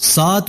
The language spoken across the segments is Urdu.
7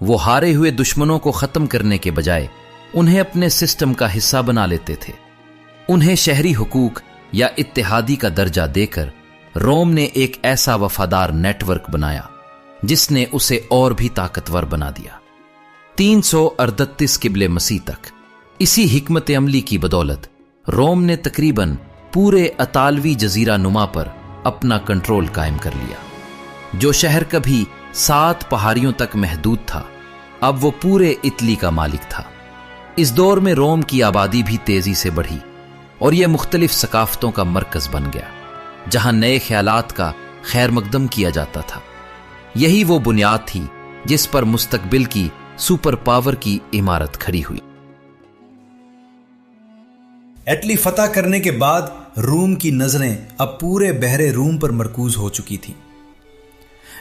وہ ہارے ہوئے دشمنوں کو ختم کرنے کے بجائے انہیں اپنے سسٹم کا حصہ بنا لیتے تھے۔ انہیں شہری حقوق یا اتحادی کا درجہ دے کر روم نے ایک ایسا وفادار نیٹ ورک بنایا جس نے اسے اور بھی طاقتور بنا دیا۔ 338 قبل مسیح تک اسی حکمت عملی کی بدولت روم نے تقریباً پورے اطالوی جزیرہ نما پر اپنا کنٹرول قائم کر لیا۔ جو شہر کبھی 7 پہاڑیوں تک محدود تھا، اب وہ پورے اٹلی کا مالک تھا۔ اس دور میں روم کی آبادی بھی تیزی سے بڑھی اور یہ مختلف ثقافتوں کا مرکز بن گیا، جہاں نئے خیالات کا خیر مقدم کیا جاتا تھا۔ یہی وہ بنیاد تھی جس پر مستقبل کی سپر پاور کی عمارت کھڑی ہوئی۔ اٹلی فتح کرنے کے بعد روم کی نظریں اب پورے بحر روم پر مرکوز ہو چکی تھی،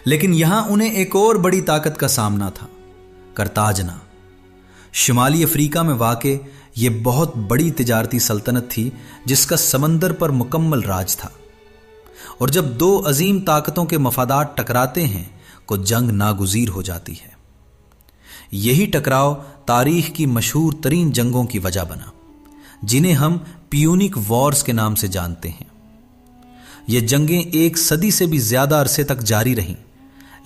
لیکن یہاں انہیں ایک اور بڑی طاقت کا سامنا تھا، کرتاجنا۔ شمالی افریقہ میں واقع یہ بہت بڑی تجارتی سلطنت تھی جس کا سمندر پر مکمل راج تھا، اور جب دو عظیم طاقتوں کے مفادات ٹکراتے ہیں تو جنگ ناگزیر ہو جاتی ہے۔ یہی ٹکراؤ تاریخ کی مشہور ترین جنگوں کی وجہ بنا، جنہیں ہم پیونک وارز کے نام سے جانتے ہیں۔ یہ جنگیں 1 صدی سے بھی زیادہ عرصے تک جاری رہیں،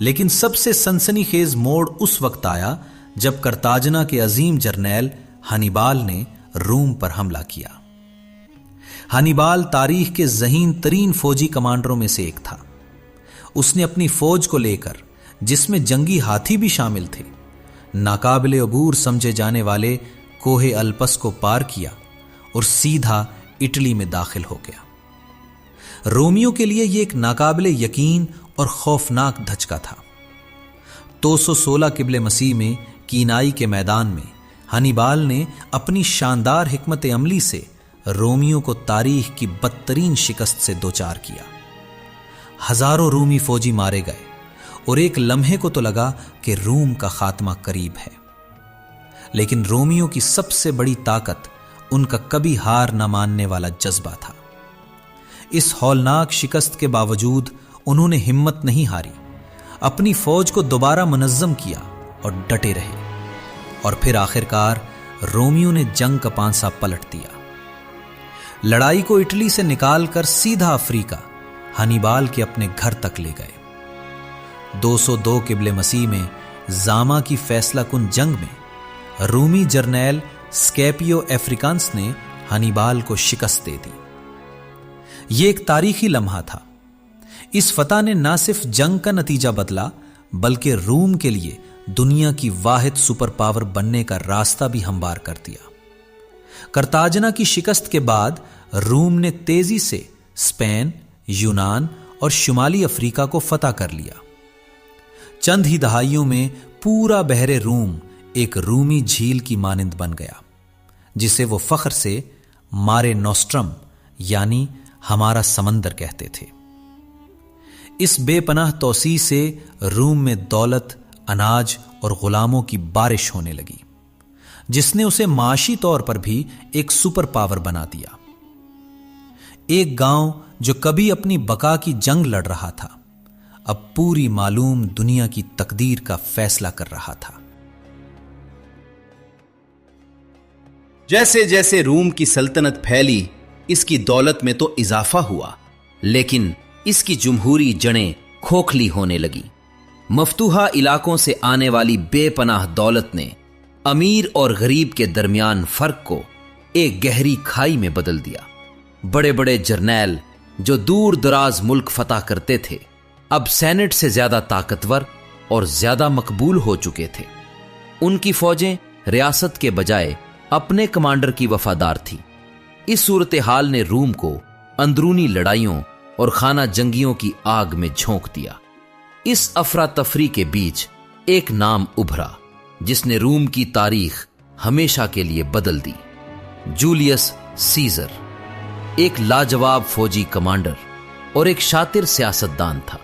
لیکن سب سے سنسنی خیز موڑ اس وقت آیا جب کرتاجنا کے عظیم جرنیل ہنیبال نے روم پر حملہ کیا۔ ہنیبال تاریخ کے ذہین ترین فوجی کمانڈروں میں سے ایک تھا۔ اس نے اپنی فوج کو لے کر، جس میں جنگی ہاتھی بھی شامل تھے، ناقابل عبور سمجھے جانے والے کوہ الپس کو پار کیا اور سیدھا اٹلی میں داخل ہو گیا۔ رومیوں کے لیے یہ ایک ناقابل یقین اور خوفناک دھچکا تھا۔ 216 قبل مسیح میں کینائی کے میدان میں ہنیبال نے اپنی شاندار حکمت عملی سے رومیوں کو تاریخ کی بدترین شکست سے دوچار کیا۔ ہزاروں رومی فوجی مارے گئے اور ایک لمحے کو تو لگا کہ روم کا خاتمہ قریب ہے، لیکن رومیوں کی سب سے بڑی طاقت ان کا کبھی ہار نہ ماننے والا جذبہ تھا۔ اس ہولناک شکست کے باوجود انہوں نے ہمت نہیں ہاری، اپنی فوج کو دوبارہ منظم کیا اور ڈٹے رہے، اور پھر آخرکار رومیوں نے جنگ کا پانسا پلٹ دیا۔ لڑائی کو اٹلی سے نکال کر سیدھا افریقہ ہنیبال کے اپنے گھر تک لے گئے۔ 202 قبل مسیح میں زاما کی فیصلہ کن جنگ میں رومی جرنیل سکیپیو افریکانس نے ہنیبال کو شکست دے دی۔ یہ ایک تاریخی لمحہ تھا۔ اس فتح نے نہ صرف جنگ کا نتیجہ بدلا، بلکہ روم کے لیے دنیا کی واحد سپر پاور بننے کا راستہ بھی ہموار کر دیا۔ کرتاجنا کی شکست کے بعد روم نے تیزی سے اسپین، یونان اور شمالی افریقہ کو فتح کر لیا۔ چند ہی دہائیوں میں پورا بحر روم ایک رومی جھیل کی مانند بن گیا، جسے وہ فخر سے مارے نوسٹرم یعنی ہمارا سمندر کہتے تھے۔ اس بے پناہ توسیع سے روم میں دولت، اناج اور غلاموں کی بارش ہونے لگی، جس نے اسے معاشی طور پر بھی ایک سپر پاور بنا دیا۔ ایک گاؤں جو کبھی اپنی بقا کی جنگ لڑ رہا تھا، اب پوری معلوم دنیا کی تقدیر کا فیصلہ کر رہا تھا۔ جیسے جیسے روم کی سلطنت پھیلی، اس کی دولت میں تو اضافہ ہوا، لیکن اس کی جمہوری جڑیں کھوکھلی ہونے لگی۔ مفتوحہ علاقوں سے آنے والی بے پناہ دولت نے امیر اور غریب کے درمیان فرق کو ایک گہری کھائی میں بدل دیا۔ بڑے بڑے جرنیل جو دور دراز ملک فتح کرتے تھے، اب سینٹ سے زیادہ طاقتور اور زیادہ مقبول ہو چکے تھے۔ ان کی فوجیں ریاست کے بجائے اپنے کمانڈر کی وفادار تھی۔ اس صورتحال نے روم کو اندرونی لڑائیوں اور خانہ جنگیوں کی آگ میں جھونک دیا۔ اس افراتفری کے بیچ ایک نام ابھرا جس نے روم کی تاریخ ہمیشہ کے لیے بدل دی۔ جولیس سیزر ایک لاجواب فوجی کمانڈر اور ایک شاطر سیاستدان تھا۔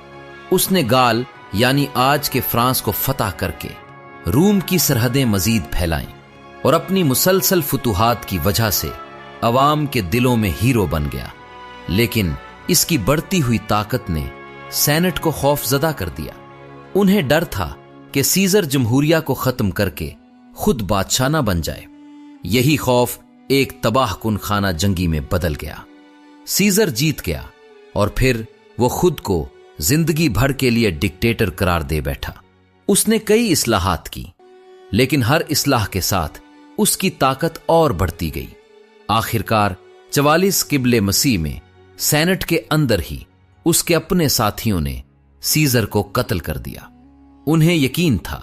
اس نے گال یعنی آج کے فرانس کو فتح کر کے روم کی سرحدیں مزید پھیلائیں اور اپنی مسلسل فتوحات کی وجہ سے عوام کے دلوں میں ہیرو بن گیا، لیکن اس کی بڑھتی ہوئی طاقت نے سینٹ کو خوف زدہ کر دیا۔ انہیں ڈر تھا کہ سیزر جمہوریہ کو ختم کر کے خود بادشاہ نہ بن جائے۔ یہی خوف ایک تباہ کن خانہ جنگی میں بدل گیا۔ سیزر جیت گیا اور پھر وہ خود کو زندگی بھر کے لیے ڈکٹیٹر قرار دے بیٹھا۔ اس نے کئی اصلاحات کی، لیکن ہر اصلاح کے ساتھ اس کی طاقت اور بڑھتی گئی۔ آخرکار 44 قبل مسیح میں سینٹ کے اندر ہی اس کے اپنے ساتھیوں نے سیزر کو قتل کر دیا۔ انہیں یقین تھا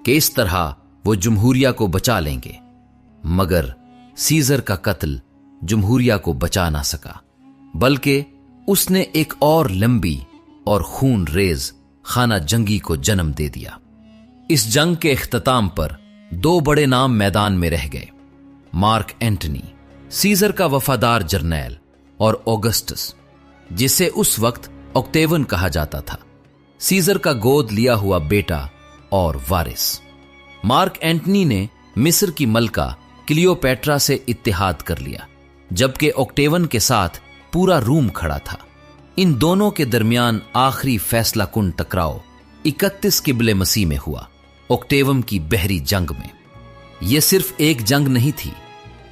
کہ اس طرح وہ جمہوریہ کو بچا لیں گے، مگر سیزر کا قتل جمہوریہ کو بچا نہ سکا، بلکہ اس نے ایک اور لمبی اور خون ریز خانہ جنگی کو جنم دے دیا۔ اس جنگ کے اختتام پر 2 بڑے نام میدان میں رہ گئے، مارک اینٹنی سیزر کا وفادار جرنیل اور اوگسٹس جسے اس وقت اوکٹیون کہا جاتا تھا، سیزر کا گود لیا ہوا بیٹا اور وارث۔ مارک اینٹنی نے مصر کی ملکہ کلیوپیٹرا سے اتحاد کر لیا، جبکہ اوکٹیون کے ساتھ پورا روم کھڑا تھا۔ ان دونوں کے درمیان آخری فیصلہ کن ٹکراؤ 31 قبل مسیح میں ہوا، اوکٹیون کی بحری جنگ میں۔ یہ صرف ایک جنگ نہیں تھی،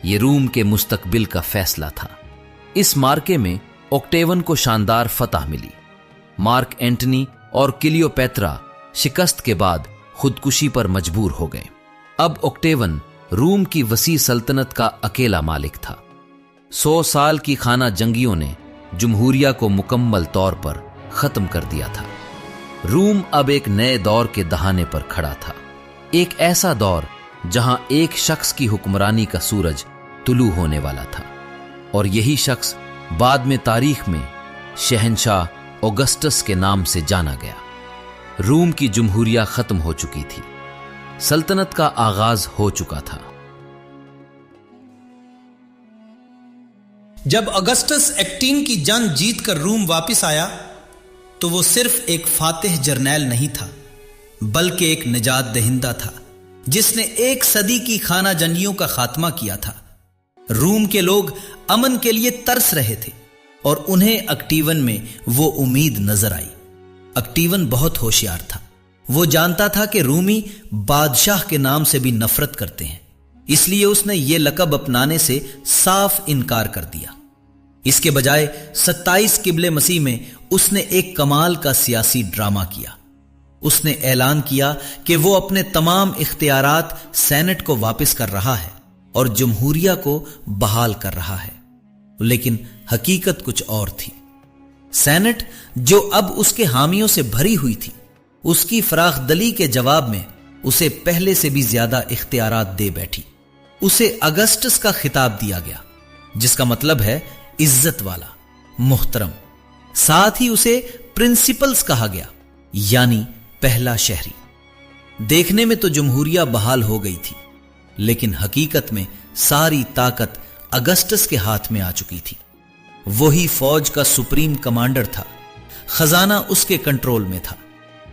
یہ روم کے مستقبل کا فیصلہ تھا۔ اس مارکے میں اوکٹیون کو شاندار فتح ملی۔ مارک اینٹنی اور کلیوپیٹرا شکست کے بعد خودکشی پر مجبور ہو گئے۔ اب اوکٹیون روم کی وسیع سلطنت کا اکیلا مالک تھا۔ 100 سال کی خانہ جنگیوں نے جمہوریہ کو مکمل طور پر ختم کر دیا تھا۔ روم اب ایک نئے دور کے دہانے پر کھڑا تھا، ایک ایسا دور جہاں ایک شخص کی حکمرانی کا سورج طلوع ہونے والا تھا، اور یہی شخص بعد میں تاریخ میں شہنشاہ اوگسٹس کے نام سے جانا گیا۔ روم کی جمہوریہ ختم ہو چکی تھی، سلطنت کا آغاز ہو چکا تھا۔ جب اگسٹس ایکٹین کی جنگ جیت کر روم واپس آیا تو وہ صرف ایک فاتح جرنیل نہیں تھا، بلکہ ایک نجات دہندہ تھا جس نے 1 صدی کی خانہ جنگیوں کا خاتمہ کیا تھا۔ روم کے لوگ امن کے لیے ترس رہے تھے اور انہیں اکٹیون میں وہ امید نظر آئی۔ اکٹیون بہت ہوشیار تھا، وہ جانتا تھا کہ رومی بادشاہ کے نام سے بھی نفرت کرتے ہیں، اس لیے اس نے یہ لقب اپنانے سے صاف انکار کر دیا۔ اس کے بجائے 27 قبل مسیح میں اس نے ایک کمال کا سیاسی ڈرامہ کیا۔ اس نے اعلان کیا کہ وہ اپنے تمام اختیارات سینٹ کو واپس کر رہا ہے اور جمہوریہ کو بحال کر رہا ہے، لیکن حقیقت کچھ اور تھی۔ سینٹ جو اب اس کے حامیوں سے بھری ہوئی تھی، اس کی فراخ دلی کے جواب میں اسے پہلے سے بھی زیادہ اختیارات دے بیٹھی۔ اسے اگسٹس کا خطاب دیا گیا، جس کا مطلب ہے عزت والا، محترم۔ ساتھ ہی اسے پرنسپلز کہا گیا، یعنی پہلا شہری۔ دیکھنے میں تو جمہوریہ بحال ہو گئی تھی، لیکن حقیقت میں ساری طاقت اگسٹس کے ہاتھ میں آ چکی تھی۔ وہی فوج کا سپریم کمانڈر تھا، خزانہ اس کے کنٹرول میں تھا،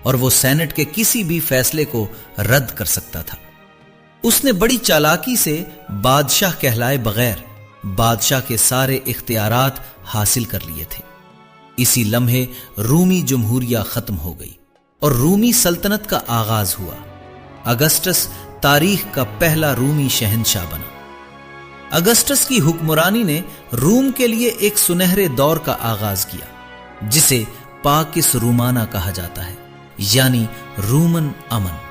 اور وہ سینٹ کے کسی بھی فیصلے کو رد کر سکتا تھا۔ اس نے بڑی چالاکی سے بادشاہ کہلائے بغیر بادشاہ کے سارے اختیارات حاصل کر لیے تھے۔ اسی لمحے رومی جمہوریہ ختم ہو گئی اور رومی سلطنت کا آغاز ہوا۔ اگسٹس تاریخ کا پہلا رومی شہنشاہ بنا۔ اگسٹس کی حکمرانی نے روم کے لیے ایک سنہرے دور کا آغاز کیا، جسے پاکس رومانہ کہا جاتا ہے، یعنی رومن امن۔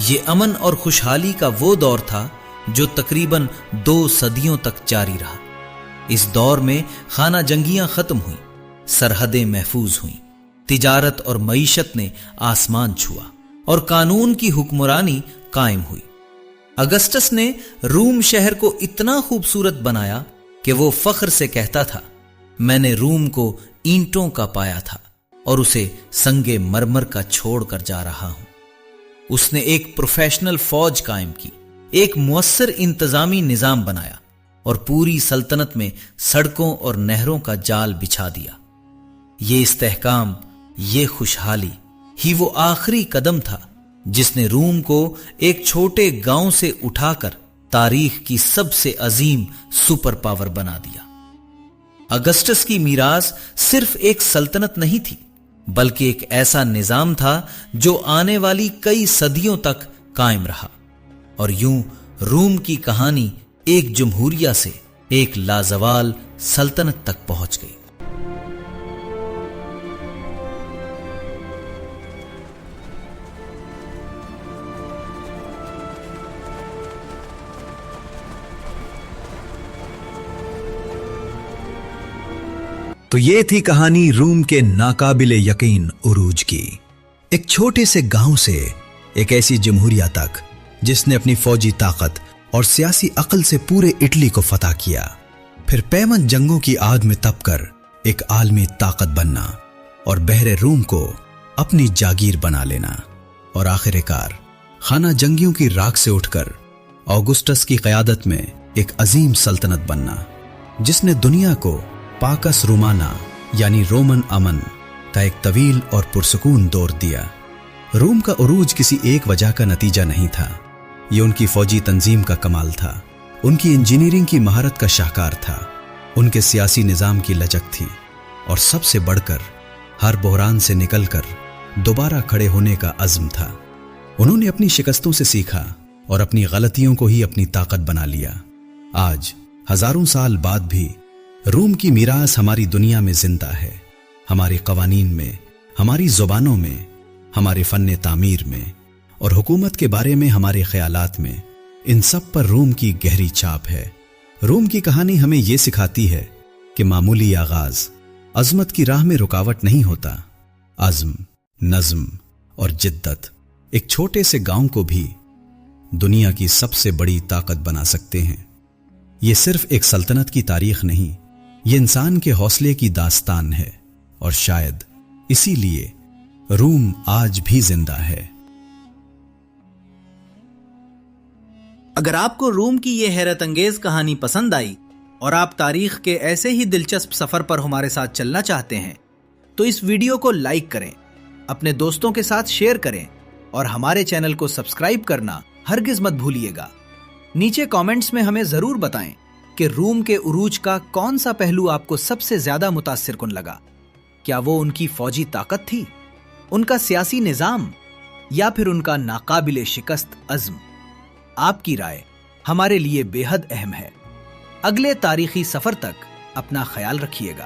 یہ امن اور خوشحالی کا وہ دور تھا جو تقریباً 2 صدیوں تک جاری رہا۔ اس دور میں خانہ جنگیاں ختم ہوئیں، سرحدیں محفوظ ہوئیں، تجارت اور معیشت نے آسمان چھوا، اور قانون کی حکمرانی قائم ہوئی۔ اگسٹس نے روم شہر کو اتنا خوبصورت بنایا کہ وہ فخر سے کہتا تھا، میں نے روم کو اینٹوں کا پایا تھا اور اسے سنگ مرمر کا چھوڑ کر جا رہا ہوں۔ اس نے ایک پروفیشنل فوج قائم کی، ایک مؤثر انتظامی نظام بنایا اور پوری سلطنت میں سڑکوں اور نہروں کا جال بچھا دیا۔ یہ استحکام، یہ خوشحالی ہی وہ آخری قدم تھا جس نے روم کو ایک چھوٹے گاؤں سے اٹھا کر تاریخ کی سب سے عظیم سپر پاور بنا دیا۔ اگسٹس کی میراث صرف ایک سلطنت نہیں تھی، بلکہ ایک ایسا نظام تھا جو آنے والی کئی صدیوں تک قائم رہا، اور یوں روم کی کہانی ایک جمہوریہ سے ایک لازوال سلطنت تک پہنچ گئی۔ تو یہ تھی کہانی روم کے ناقابل یقین عروج کی، ایک چھوٹے سے گاؤں سے ایک ایسی جمہوریہ تک جس نے اپنی فوجی طاقت اور سیاسی عقل سے پورے اٹلی کو فتح کیا، پھر پیمن جنگوں کی آگ میں تپ کر ایک عالمی طاقت بننا اور بحر روم کو اپنی جاگیر بنا لینا، اور آخر کار خانہ جنگیوں کی راکھ سے اٹھ کر اوگسٹس کی قیادت میں ایک عظیم سلطنت بننا جس نے دنیا کو پاکس رومانہ یعنی رومن امن کا ایک طویل اور پرسکون دور دیا۔ روم کا عروج کسی ایک وجہ کا نتیجہ نہیں تھا، یہ ان کی فوجی تنظیم کا کمال تھا، ان کی انجینئرنگ کی مہارت کا شاہکار تھا، ان کے سیاسی نظام کی لچک تھی، اور سب سے بڑھ کر ہر بحران سے نکل کر دوبارہ کھڑے ہونے کا عزم تھا۔ انہوں نے اپنی شکستوں سے سیکھا اور اپنی غلطیوں کو ہی اپنی طاقت بنا لیا۔ آج ہزاروں سال بعد بھی روم کی میراث ہماری دنیا میں زندہ ہے، ہمارے قوانین میں، ہماری زبانوں میں، ہمارے فن تعمیر میں، اور حکومت کے بارے میں ہمارے خیالات میں، ان سب پر روم کی گہری چھاپ ہے۔ روم کی کہانی ہمیں یہ سکھاتی ہے کہ معمولی آغاز عظمت کی راہ میں رکاوٹ نہیں ہوتا۔ عزم، نظم اور جدت ایک چھوٹے سے گاؤں کو بھی دنیا کی سب سے بڑی طاقت بنا سکتے ہیں۔ یہ صرف ایک سلطنت کی تاریخ نہیں، یہ انسان کے حوصلے کی داستان ہے، اور شاید اسی لیے روم آج بھی زندہ ہے۔ اگر آپ کو روم کی یہ حیرت انگیز کہانی پسند آئی اور آپ تاریخ کے ایسے ہی دلچسپ سفر پر ہمارے ساتھ چلنا چاہتے ہیں تو اس ویڈیو کو لائک کریں، اپنے دوستوں کے ساتھ شیئر کریں، اور ہمارے چینل کو سبسکرائب کرنا ہرگز مت بھولیے گا۔ نیچے کامنٹس میں ہمیں ضرور بتائیں کہ روم کے عروج کا کون سا پہلو آپ کو سب سے زیادہ متاثر کن لگا۔ کیا وہ ان کی فوجی طاقت تھی، ان کا سیاسی نظام، یا پھر ان کا ناقابل شکست عزم؟ آپ کی رائے ہمارے لیے بے حد اہم ہے۔ اگلے تاریخی سفر تک اپنا خیال رکھیے گا۔